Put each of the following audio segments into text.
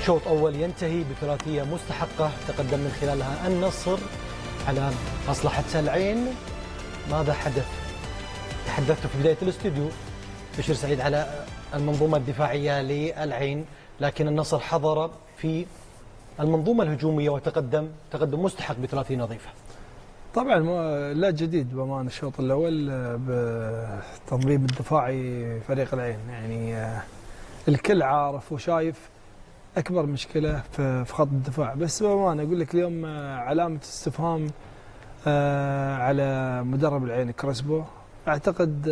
شوط أول ينتهي بثلاثية مستحقة تقدم من خلالها النصر على مصلحة العين. ماذا حدث؟ تحدثت في بداية الاستوديو بشير سعيد على المنظومة الدفاعية للعين، لكن النصر حضر في المنظومة الهجومية وتقدم مستحق بثلاثية نظيفة. طبعا لا جديد بأمان الشوط الأول بالتنظيم الدفاعي فريق العين، يعني الكل عارف وشايف أكبر مشكلة في خط الدفاع، بس بأمانة أقول لك اليوم علامة استفهام على مدرب العين كريسبو. أعتقد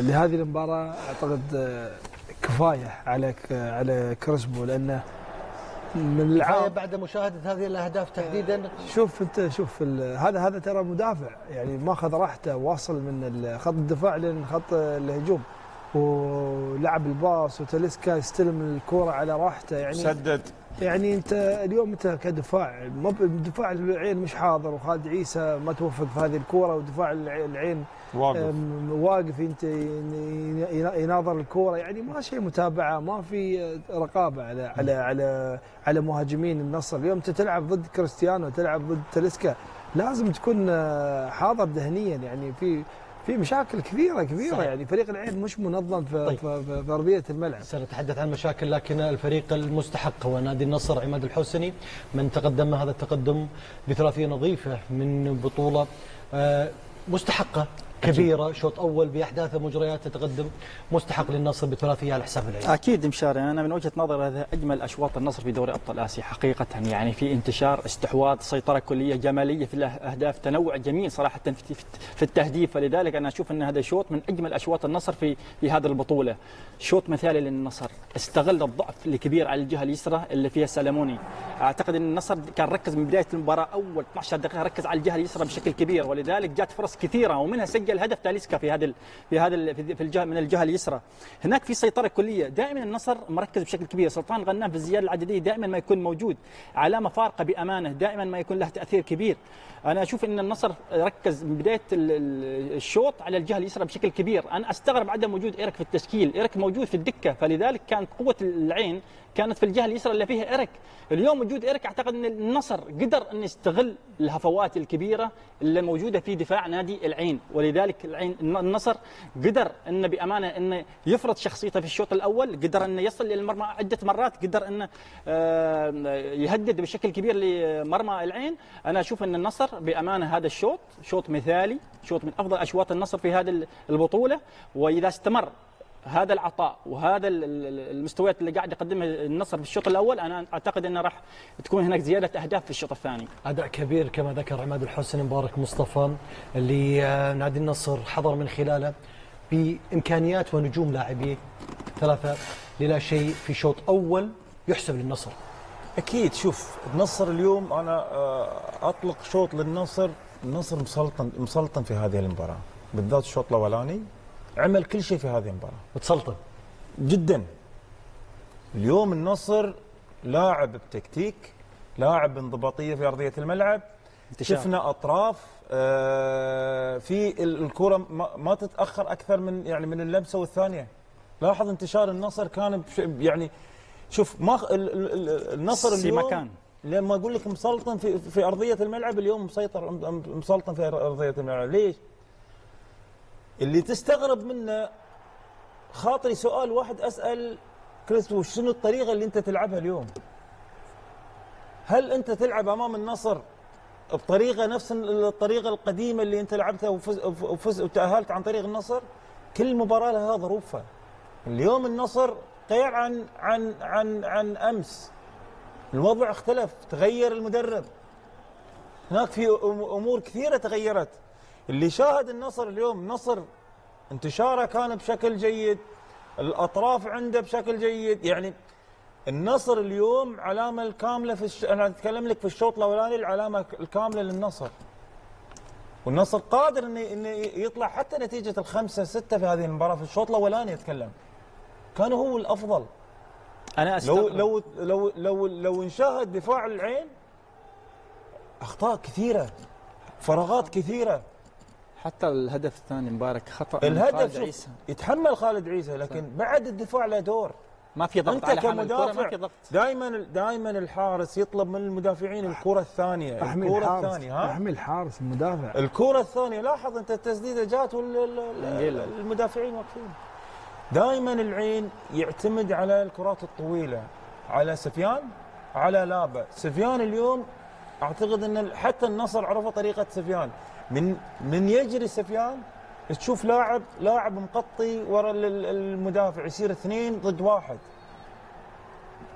لهذه المباراة أعتقد كفاية على كريسبو، لأنه من العاب بعد مشاهدة هذه الأهداف تحديدا. شوف هذا ترى مدافع، يعني ماخذ راحته، واصل من خط الدفاع لين خط الهجوم ولعب الباص، وتاليسكا يستلم الكرة على راحته، يعني سدد. يعني انت اليوم انت كدفاع دفاع العين مش حاضر، وخالد عيسى ما توفق في هذه الكرة، ودفاع العين واقف انت يناظر الكرة، يعني ما شيء متابعة، ما في رقابة على مهاجمين النصر. اليوم انت تلعب ضد كريستيانو، تلعب ضد تاليسكا، لازم تكون حاضر ذهنيا، يعني في مشاكل كبيرة صحيح. يعني فريق العين مش منظم في أرضية الملعب. سنتحدث عن مشاكل، لكن الفريق المستحق هو نادي النصر عماد الحوسني، من تقدم هذا التقدم بثلاثية نظيفة من بطولة مستحقة كبيرة. شوط أول بأحداث مجريات تقدم مستحق للنصر بثلاثية على حساب العين. أكيد مشاري، أنا من وجهة نظري هذا أجمل أشواط النصر في دوري أبطال آسيا حقيقة، يعني في انتشار، استحواذ، سيطرة كلية، جمالية في الأهداف، تنوع جميل صراحة في التهديف، فلذلك أنا أشوف أن هذا شوط من أجمل أشواط النصر في هذه البطولة. شوط مثالي للنصر، استغل الضعف الكبير على الجهة اليسرى اللي فيها سلموني. أعتقد أن النصر كان ركز من بداية المباراة، أول 12 دقيقة ركز على الجهة اليسرى بشكل كبير، ولذلك جات فرص كثيرة ومنها سجل هدف تاليسكا في الجهه من الجهه اليسرى. هناك في سيطره كليه، دائما النصر مركز بشكل كبير. سلطان الغنام في الزياده العدديه دائما ما يكون موجود، علامه فارقه بامانه، دائما ما يكون له تاثير كبير. انا اشوف ان النصر ركز من بدايه الشوط على الجهه اليسرى بشكل كبير. انا استغرب عدم وجود إيريك في التشكيل، إيريك موجود في الدكه، فلذلك كانت قوه العين كانت في الجهه اليسرى اللي فيها إيريك. اليوم وجود إيريك اعتقد ان النصر قدر ان يستغل الهفوات الكبيره اللي موجوده في دفاع نادي العين، ولذلك النصر قدر انه بامانه انه يفرض شخصيته في الشوط الاول، قدر انه يصل للمرمى عده مرات، قدر انه يهدد بشكل كبير لمرمى العين. انا اشوف ان النصر بامانه هذا الشوط شوط مثالي، شوط من افضل اشواط النصر في هذه البطوله، واذا استمر هذا العطاء وهذا المستويات اللي قاعد يقدمها النصر في الشوط الاول، انا اعتقد انه راح تكون هناك زياده اهداف في الشوط الثاني. اداء كبير كما ذكر عماد الحسني. مبارك مصطفى اللي نادي النصر حضر من خلاله بامكانيات ونجوم لاعبيه 3 لا شيء في شوط اول يحسب للنصر. اكيد. شوف النصر اليوم انا اطلق شوط للنصر، النصر مسلطن في هذه المباراه، بالذات الشوط الاولاني عمل كل شيء في هذه المباراه، متسلطن جدا. اليوم النصر لاعب بتكتيك، لاعب بانضباطيه في ارضيه الملعب، شفنا اطراف في الكره ما تتاخر اكثر من اللمسه والثانيه. لاحظ انتشار النصر كان يعني شوف ما النصر اليوم لما اقول لك مسلطن في ارضيه الملعب، اليوم مسلطن في ارضيه الملعب. ليش؟ اللي تستغرب منه، خاطري سؤال واحد اسال كريسبو، شنو الطريقه اللي انت تلعبها اليوم؟ هل انت تلعب امام النصر بطريقه نفس الطريقه القديمه اللي انت لعبتها وفزت وتاهلت عن طريق النصر؟ كل مباراه لها ظروفها. اليوم النصر غير عن امس، الوضع اختلف، تغير المدرب، هناك في امور كثيره تغيرت. اللي شاهد النصر اليوم، النصر انتشاره كان بشكل جيد، الاطراف عنده بشكل جيد، يعني النصر اليوم علامه الكامله انا اتكلم لك في الشوط الاولاني، العلامه الكامله للنصر، والنصر قادر انه يطلع حتى نتيجه ال5-6 في هذه المباراه. في الشوط الاولاني اتكلم كان هو الافضل. انا استغرب لو نشاهد دفاع العين اخطاء كثيره، فراغات كثيره، حتى الهدف الثاني مبارك خطا الهدف خالد عيسى، يتحمل خالد عيسى، لكن بعد الدفاع له دور. ما في ضغط انت على حامل الكرة، ما كمدافع في ضغط. دائما الحارس يطلب من المدافعين الكره الثانيه، الكره الثانيه. ها احمي الحارس المدافع. الكره الثانيه، لاحظ انت التسديده جات والمدافعين واقفين. دائما العين يعتمد على الكرات الطويله، على سفيان، على لابا. سفيان اليوم اعتقد ان حتى النصر عرفوا طريقه سفيان، من يجري سفيان تشوف لاعب مقطي ورا المدافع، يصير 2 ضد 1.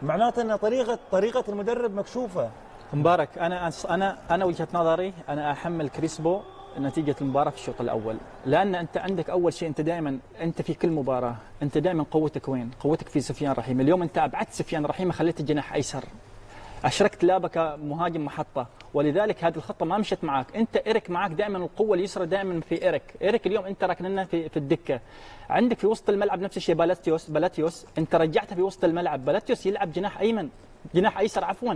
معناته ان طريقه المدرب مكشوفه. مبارك، انا وجهه نظري، انا احمل كريسبو نتيجه المباراه في الشوط الاول، لان انت عندك اول شيء، انت في كل مباراه انت دائما قوتك وين؟ قوتك في سفيان رحيم. اليوم انت ابعدت سفيان رحيم، خليته جناح ايسر، اشركت لابا كمهاجم محطه، ولذلك هذه الخطه ما مشت معك. انت ايريك معك دائما، القوه اليسرى دائما في ايريك اليوم انت راكننا في الدكه. عندك في وسط الملعب نفس الشيء بلاتيوس انت رجعته في وسط الملعب، بلاتيوس يلعب جناح ايسر عفوا.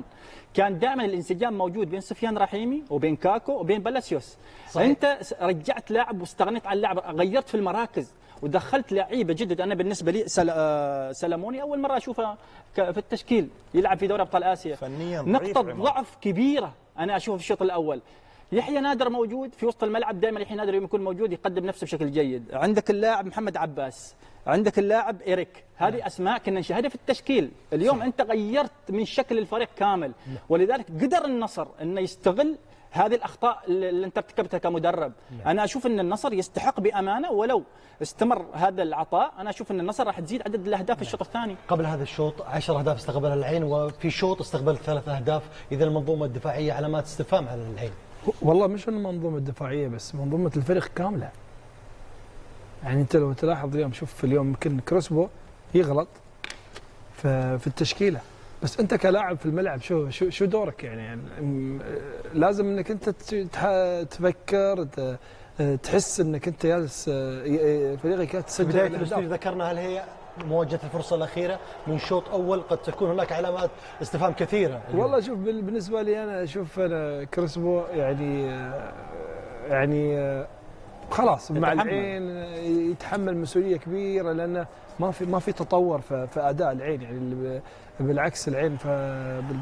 كان دائما الانسجام موجود بين سفيان رحيمي وبين كاكو وبين بلاتيوس. انت رجعت لاعب واستغنيت عن لاعب، غيرت في المراكز ودخلت لعيبه جدد. انا بالنسبه لي سلموني اول مره اشوفه في التشكيل يلعب في دوري ابطال اسيا، فنيا نقطه ضعف كبيره انا اشوفه في الشوط الاول. يحيى نادر موجود في وسط الملعب، دائما يحيى نادر يوم يكون موجود يقدم نفسه بشكل جيد. عندك اللاعب محمد عباس، عندك اللاعب إيريك، هذه أسماء كنا نشاهدها في التشكيل. اليوم صح. أنت غيرت من شكل الفريق كامل، ولذلك قدر النصر أنه يستغل هذه الأخطاء اللي أنت ارتكبتها كمدرب. أنا أشوف أن النصر يستحق بأمانة، ولو استمر هذا العطاء أنا أشوف أن النصر راح تزيد عدد الأهداف في الشوط الثاني. قبل هذا الشوط 10 أهداف استقبلها العين، وفي شوط استقبل 3 أهداف. إذا المنظومة الدفاعية علامات استفهام على العين. والله مش المنظومة الدفاعية بس، منظومة الفريق كاملة. يعني انت لو تلاحظ اليوم، شوف اليوم يمكن كروسبو يغلط في التشكيله، بس انت كلاعب في الملعب شو دورك؟ يعني لازم انك انت تفكر، تحس انك انت جالس فريقك تسجل. بدايه الاستوديو ذكرنا هل هي مواجهه الفرصه الاخيره من شوط اول، قد تكون هناك علامات استفهام كثيره. والله شوف بالنسبه لي انا اشوف انا كروسبو يعني خلاص مع العين يتحمل مسؤوليه كبيره، لانه ما في تطور في اداء العين. يعني بالعكس العين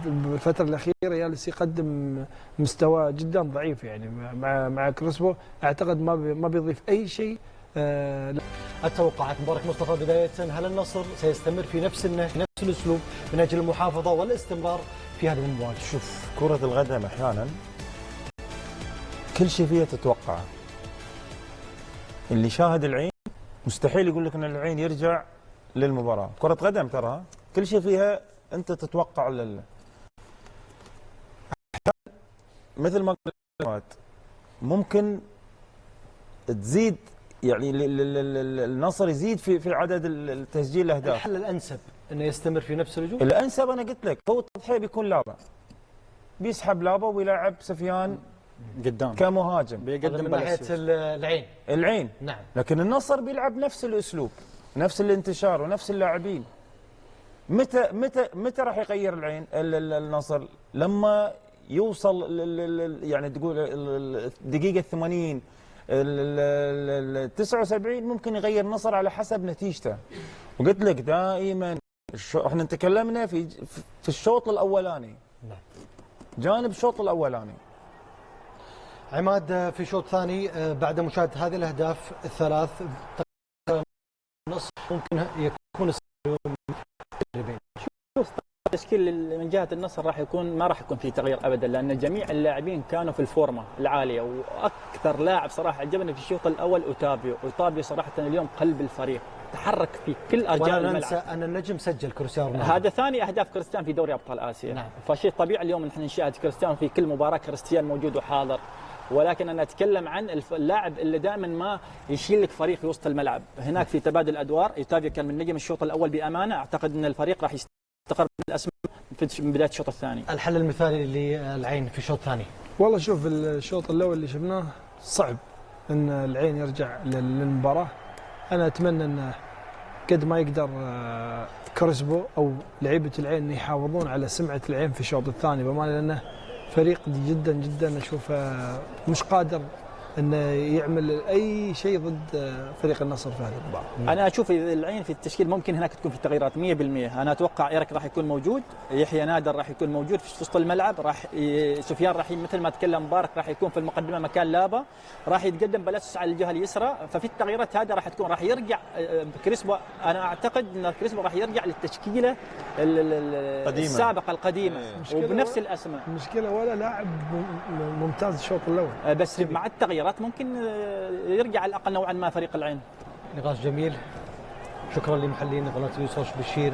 بالفتره الاخيره جالس يقدم مستوى جدا ضعيف. يعني مع كروسبو اعتقد ما بيضيف اي شيء. التوقعات مبارك مصطفى، بدايه هل النصر سيستمر في نفس الاسلوب من اجل المحافظه والاستمرار في هذه المواجهه؟ شوف كره القدم احيانا كل شيء فيها تتوقعه. اللي شاهد العين مستحيل يقول لك ان العين يرجع للمباراه. كره قدم ترى كل شيء فيها انت تتوقع مثل ما قلت ممكن تزيد، يعني النصر يزيد في عدد التسجيل الاهداف. الحل الانسب انه يستمر في نفس الهجوم. الانسب انا قلت لك هو التضحيه بيكون لابا، بيسحب لابا ويلعب سفيان قدام كمهاجم، بيقدم من ناحيه العين. نعم. لكن النصر بيلعب نفس الاسلوب، نفس الانتشار ونفس اللاعبين. متى راح يغير العين النصر؟ لما يوصل يعني تقول الدقيقه 80 79 ممكن يغير النصر على حسب نتيجته. وقلت لك دائما احنا تكلمنا في الشوط الاولاني، جانب الشوط الاولاني. عماد، في شوط ثاني بعد مشاهده هذه الاهداف الثلاث النصر ممكن يكون التشكيل من جهه النصر ما راح يكون في تغيير ابدا، لان جميع اللاعبين كانوا في الفورمه العاليه. واكثر لاعب صراحه عجبني في الشوط الاول اوتافيو صراحه اليوم قلب الفريق، تحرك في كل ارجاء الملعب. ننسى ان النجم سجل كريستيانو رونالدو، هذا ثاني اهداف كريستيانو في دوري ابطال اسيا. نعم. فشيء طبيعي اليوم نحن نشاهد كريستيانو في كل مباراه، كريستيانو موجود وحاضر. ولكن انا اتكلم عن اللاعب اللي دائما ما يشيل لك فريق في وسط الملعب. هناك في تبادل ادوار، اوتافيو كان من نجم الشوط الاول بامانه. اعتقد ان الفريق راح يستقر بالاسماء من بدايه الشوط الثاني. الحل المثالي للعين في الشوط الثاني؟ والله شوف الشوط الاول اللي شفناه صعب ان العين يرجع للمباراه. انا اتمنى ان قد ما يقدر كريسبو او لعيبه العين يحافظون على سمعه العين في الشوط الثاني بامانه، لانه فريق جدا اشوفه مش قادر انه يعمل اي شيء ضد فريق النصر في هذه المباراه. انا اشوف العين في التشكيل ممكن هناك تكون في تغييرات 100%. انا اتوقع ايرك راح يكون موجود، يحيى نادر راح يكون موجود في وسط الملعب، سفيان راح مثل ما تكلم مبارك راح يكون في المقدمه مكان لابا، راح يتقدم بلاسس على الجهه اليسرى. ففي التغييرات هذه راح يرجع كريسبو. انا اعتقد ان كريسبو راح يرجع للتشكيله السابقه القديمه وبنفس الاسماء. المشكله ولا لاعب ممتاز الشوط الاول، بس مع التغييرات ممكن يرجع على الاقل نوعا ما فريق العين. نقاش جميل. شكرا لمحللين قناه يوسف بشير.